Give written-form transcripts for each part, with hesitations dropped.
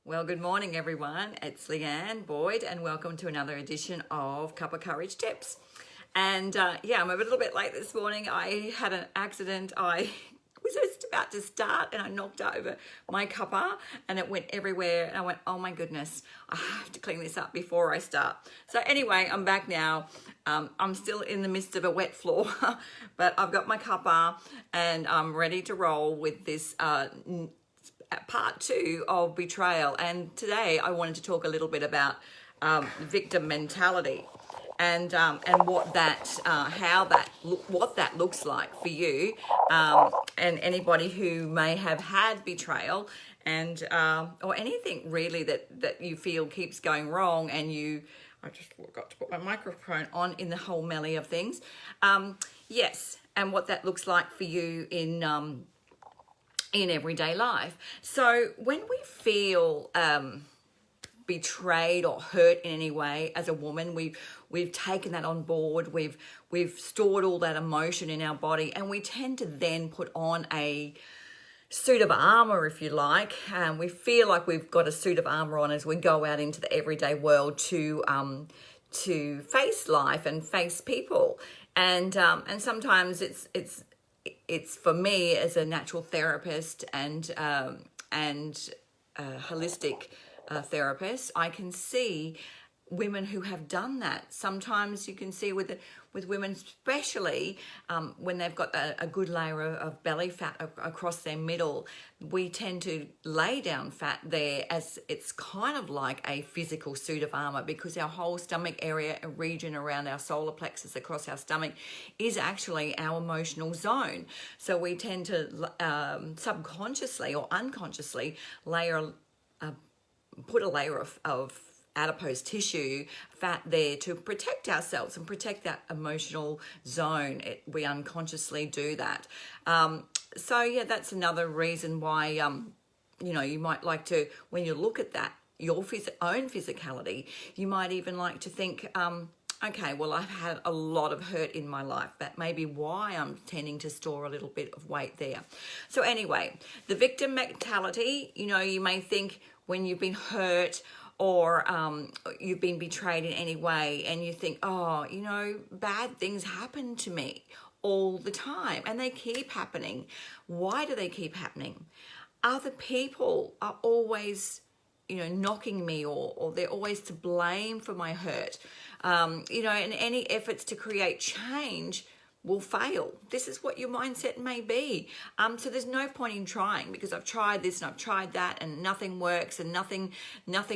Well, good morning, everyone. It's Leanne Boyd, and welcome to another edition of Cuppa Courage Tips. And I'm a little bit late this morning. I had an accident. I was just about to start, and I knocked over my cuppa, and it went everywhere. And I went, "Oh my goodness, I have to clean this up before I start." So anyway, I'm back now. I'm still in the midst of a wet floor, but I've got my cuppa, and I'm ready to roll with this. Part 2 of Betrayal, and today I wanted to talk a little bit about victim mentality and what that what that looks like for you and anybody who may have had betrayal and or anything really that you feel keeps going wrong, and I just forgot to put my microphone on in the whole melee of things. Yes, and what that looks like for you in everyday life. So when we feel betrayed or hurt in any way as a woman, we've taken that on board, we've stored all that emotion in our body, and we tend to then put on a suit of armor, if you like. We feel like we've got a suit of armor on as we go out into the everyday world to face life and face people, and sometimes it's for me as a natural therapist and holistic therapist, I can see women who have done that. Sometimes you can see with women, especially when they've got a good layer of belly fat across their middle, we tend to lay down fat there as it's kind of like a physical suit of armor, because our whole stomach area, a region around our solar plexus across our stomach, is actually our emotional zone. So we tend to subconsciously or unconsciously put a layer of adipose tissue, fat there to protect ourselves and protect that emotional zone. We unconsciously do that. That's another reason why, you might like to, when you look at that, your own physicality, you might even like to think, okay, well, I've had a lot of hurt in my life. That may be why I'm tending to store a little bit of weight there. So anyway, the victim mentality, you may think when you've been hurt or you've been betrayed in any way, and you think, bad things happen to me all the time, and they keep happening. Why do they keep happening? Other people are always, knocking me, or they're always to blame for my hurt. And any efforts to create change will fail. This is what your mindset may be. So there's no point in trying, because I've tried this and I've tried that and nothing works and nothing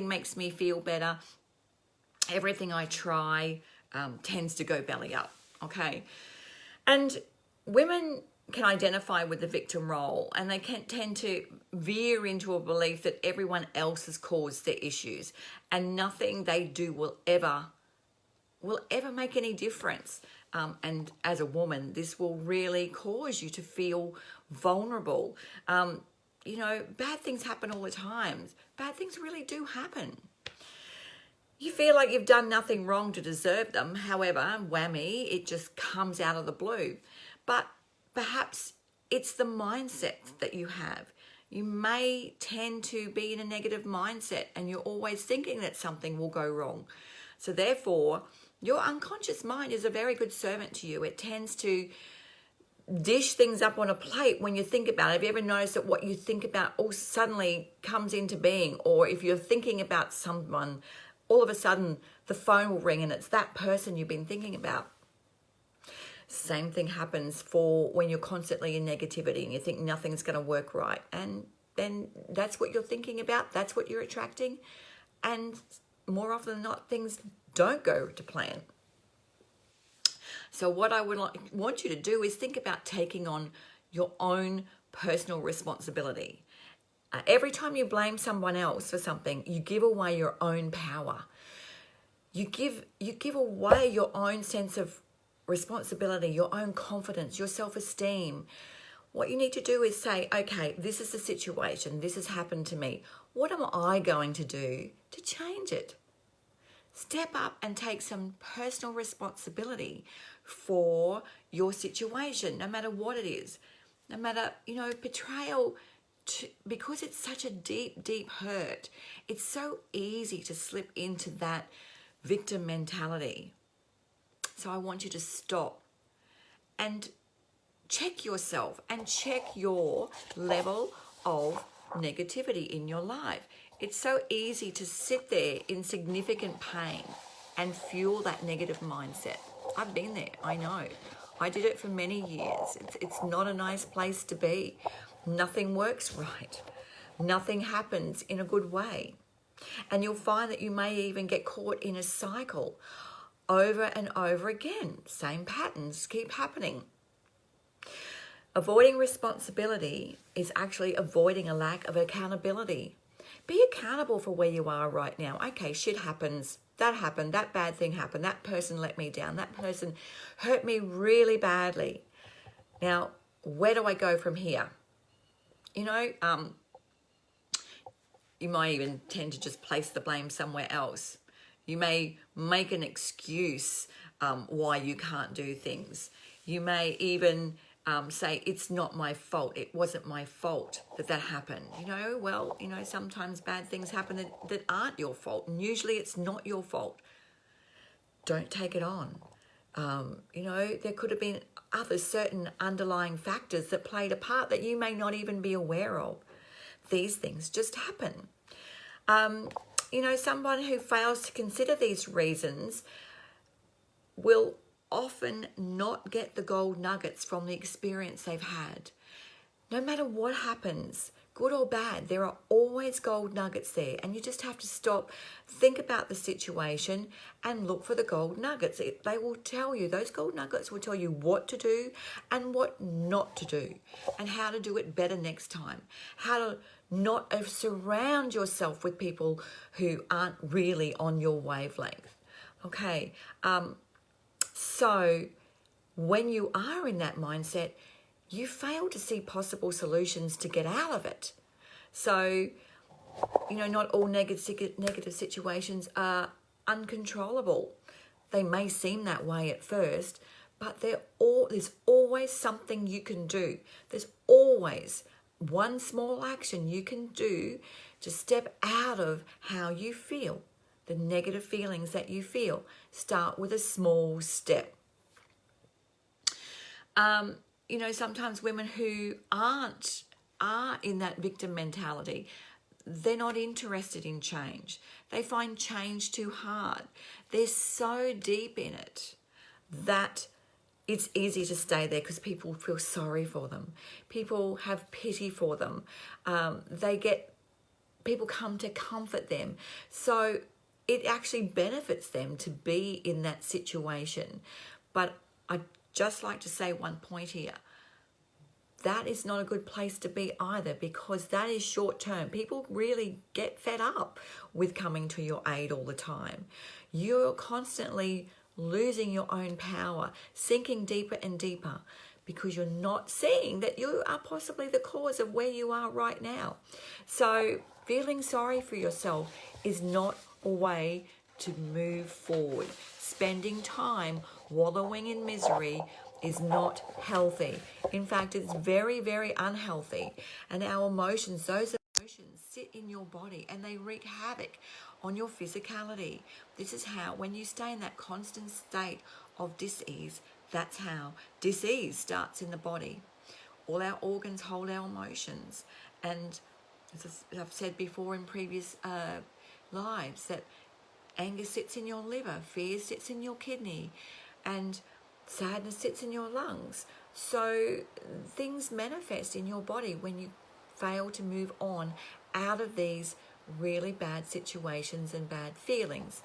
makes me feel better. Everything I try tends to go belly up. Okay. And women can identify with the victim role, and they can tend to veer into a belief that everyone else has caused their issues, and nothing they do will ever make any difference. And as a woman, this will really cause you to feel vulnerable. Bad things happen all the time. Bad things really do happen. You feel like you've done nothing wrong to deserve them. However, whammy, it just comes out of the blue. But perhaps it's the mindset that you have. You may tend to be in a negative mindset, and you're always thinking that something will go wrong. So therefore, your unconscious mind is a very good servant to you. It tends to dish things up on a plate when you think about it. Have you ever noticed that what you think about all suddenly comes into being? Or if you're thinking about someone, all of a sudden the phone will ring and it's that person you've been thinking about. Same thing happens for when you're constantly in negativity and you think nothing's going to work right. And then that's what you're thinking about. That's what you're attracting. And more often than not, things don't go to plan. So what I would want you to do is think about taking on your own personal responsibility. Every time you blame someone else for something, you give away your own power. You give away your own sense of responsibility, your own confidence, your self-esteem. What you need to do is say, okay, this is the situation. This has happened to me. What am I going to do to change it? Step up and take some personal responsibility for your situation, no matter what it is. No matter, betrayal because it's such a deep, deep hurt, it's so easy to slip into that victim mentality. So I want you to stop and check yourself and check your level of negativity in your life. It's so easy to sit there in significant pain and fuel that negative mindset. I've been there, I know. I did it for many years. It's not a nice place to be. Nothing works right. Nothing happens in a good way. And you'll find that you may even get caught in a cycle over and over again. Same patterns keep happening. Avoiding responsibility is actually avoiding a lack of accountability. Be accountable for where you are right now. Okay, shit happens. That happened. That bad thing happened. That person let me down. That person hurt me really badly. Now, where do I go from here? You know, you might even tend to just place the blame somewhere else. You may make an excuse why you can't do things. You may even say, it's not my fault. It wasn't my fault that happened. You know, well, you know, sometimes bad things happen that aren't your fault. And usually it's not your fault. Don't take it on. You know, there could have been other certain underlying factors that played a part that you may not even be aware of. These things just happen. You know, someone who fails to consider these reasons will often not get the gold nuggets from the experience they've had. No matter what happens, good or bad, there are always gold nuggets there, and you just have to stop, think about the situation and look for the gold nuggets. They will tell you, those gold nuggets will tell you what to do and what not to do, and how to do it better next time, how to not surround yourself with people who aren't really on your wavelength. Okay, so when you are in that mindset, you fail to see possible solutions to get out of it. So, you know, not all negative situations are uncontrollable. They may seem that way at first, but there's always something you can do. There's always one small action you can do to step out of how you feel, the negative feelings that you feel. Start with a small step. You know, sometimes women who are in that victim mentality, they're not interested in change. They find change too hard. They're so deep in it that it's easy to stay there because people feel sorry for them. People have pity for them. People come to comfort them. So it actually benefits them to be in that situation. But I'd just like to say one point here. That is not a good place to be either, because that is short term. People really get fed up with coming to your aid all the time. You're constantly losing your own power, sinking deeper and deeper, because you're not seeing that you are possibly the cause of where you are right now. So feeling sorry for yourself is not a way to move forward. Spending time wallowing in misery is not healthy. In fact, it's very, very unhealthy. And our emotions, those emotions sit in your body and they wreak havoc on your physicality. This is how, when you stay in that constant state of dis-ease, that's how dis-ease starts in the body. All our organs hold our emotions. And as I've said before in previous lives, that anger sits in your liver, fear sits in your kidney, and sadness sits in your lungs. So things manifest in your body when you fail to move on out of these really bad situations and bad feelings.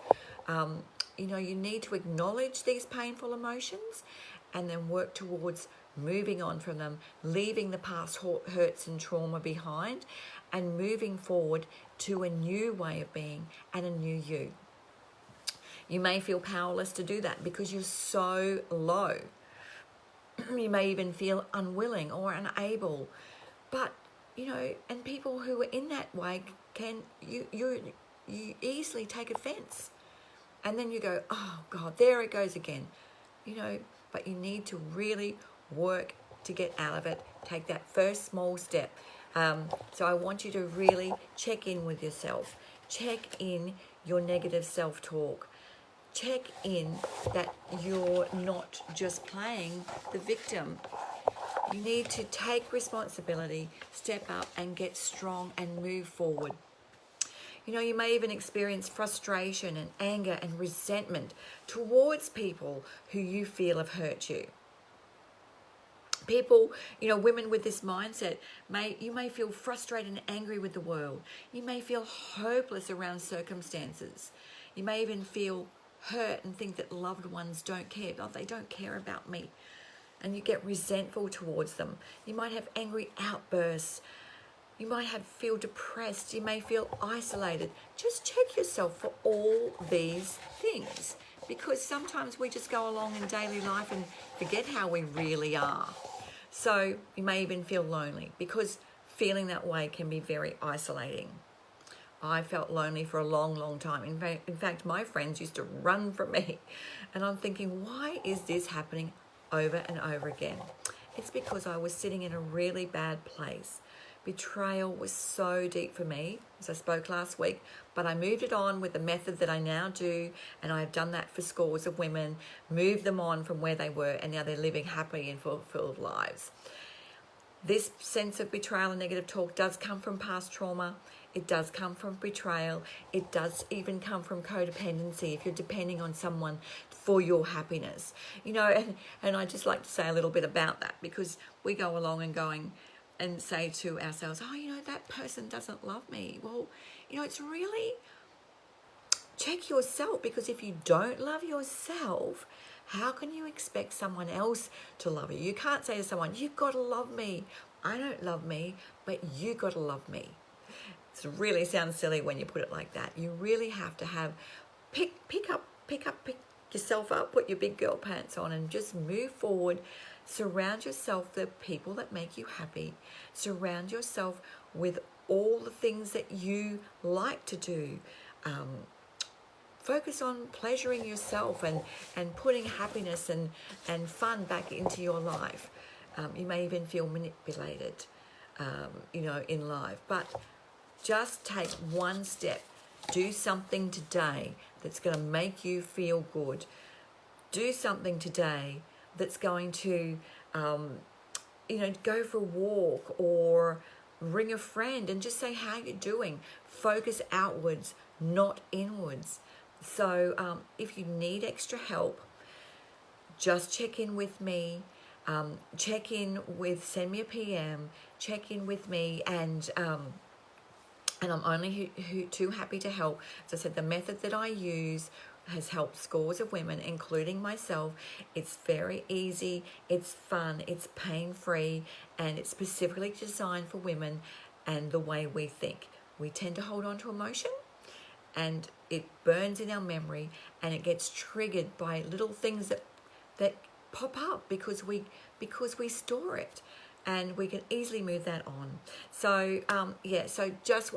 You know, you need to acknowledge these painful emotions and then work towards moving on from them, leaving the past hurts and trauma behind, and moving forward to a new way of being and a new you. You may feel powerless to do that because you're so low. You may even feel unwilling or unable. But, you know, and people who are in that way you easily take offense. And then you go, oh God, there it goes again. You know, but you need to really work to get out of it. Take that first small step. So I want you to really check in with yourself. Check in your negative self-talk. Check in that you're not just playing the victim. You need to take responsibility, step up and get strong and move forward. You know, you may even experience frustration and anger and resentment towards people who you feel have hurt you. People, you know, women with this mindset, you may feel frustrated and angry with the world. You may feel hopeless around circumstances. You may even feel hurt and think that loved ones don't care. Oh, they don't care about me. And you get resentful towards them. You might have angry outbursts. You might feel depressed. You may feel isolated. Just check yourself for all these things, because sometimes we just go along in daily life and forget how we really are. So you may even feel lonely, because feeling that way can be very isolating. I felt lonely for a long, long time. In fact, my friends used to run from me. And I'm thinking, why is this happening over and over again? It's because I was sitting in a really bad place. Betrayal was so deep for me, as I spoke last week, but I moved it on with the method that I now do, and I've done that for scores of women, moved them on from where they were, and now they're living happy and fulfilled lives. This sense of betrayal and negative talk does come from past trauma. It does come from betrayal. It does even come from codependency, if you're depending on someone for your happiness. You know, and I just like to say a little bit about that, because we go along and say to ourselves, oh, you know, that person doesn't love me. Well, you know, it's really, check yourself, because if you don't love yourself, how can you expect someone else to love you? You can't say to someone, you've got to love me. I don't love me, but you got to love me. It really sounds silly when you put it like that. You really have to pick yourself up, put your big girl pants on, and just move forward. Surround yourself with people that make you happy. Surround yourself with all the things that you like to do. Focus on pleasuring yourself and putting happiness and fun back into your life. You may even feel manipulated, you know, in life. But just take one step. Do something today that's going to make you feel good. Do something today that's going to, you know, go for a walk or ring a friend and just say how you're doing. Focus outwards, not inwards. So if you need extra help, just check in with me. Send me a PM, check in with me, and I'm only too happy to help. As I said, the method that I use has helped scores of women, including myself. It's very easy, it's fun, it's pain-free, and it's specifically designed for women and the way we think. We tend to hold on to emotion, and it burns in our memory, and it gets triggered by little things that pop up because we store it. And we can easily move that on. So, so just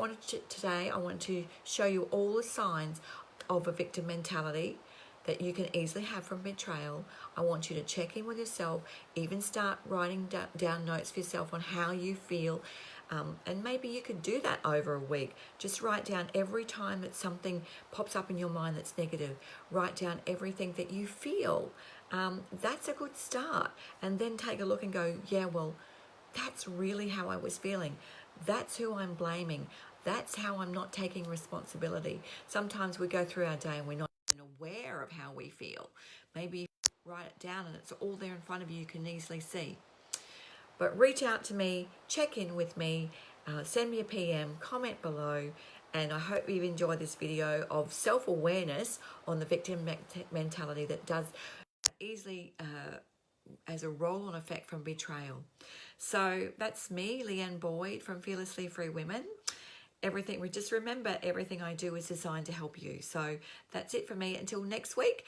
today, I want to show you all the signs of a victim mentality that you can easily have from betrayal. I want you to check in with yourself, even start writing down notes for yourself on how you feel. And maybe you could do that over a week. Just write down every time that something pops up in your mind that's negative. Write down everything that you feel. That's a good start. And then take a look and go, yeah, well, that's really how I was feeling. That's who I'm blaming. That's how I'm not taking responsibility. Sometimes we go through our day and we're not even aware of how we feel. Maybe write it down and it's all there in front of you, you can easily see. But reach out to me, check in with me, send me a PM, comment below, and I hope you've enjoyed this video of self-awareness on the victim mentality that does easily as a roll-on effect from betrayal. So that's me, Leanne Boyd from Fearlessly Free Women. Just remember, everything I do is designed to help you. So that's it for me. Until next week,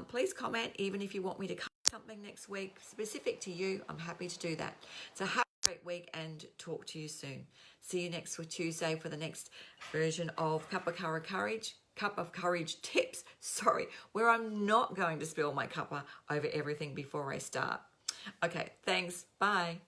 please comment, even if you want me to cover something next week specific to you, I'm happy to do that. So have a great week and talk to you soon. See you next Tuesday for the next version of Cup of Courage tips, where I'm not going to spill my cuppa over everything before I start. Okay, thanks. Bye.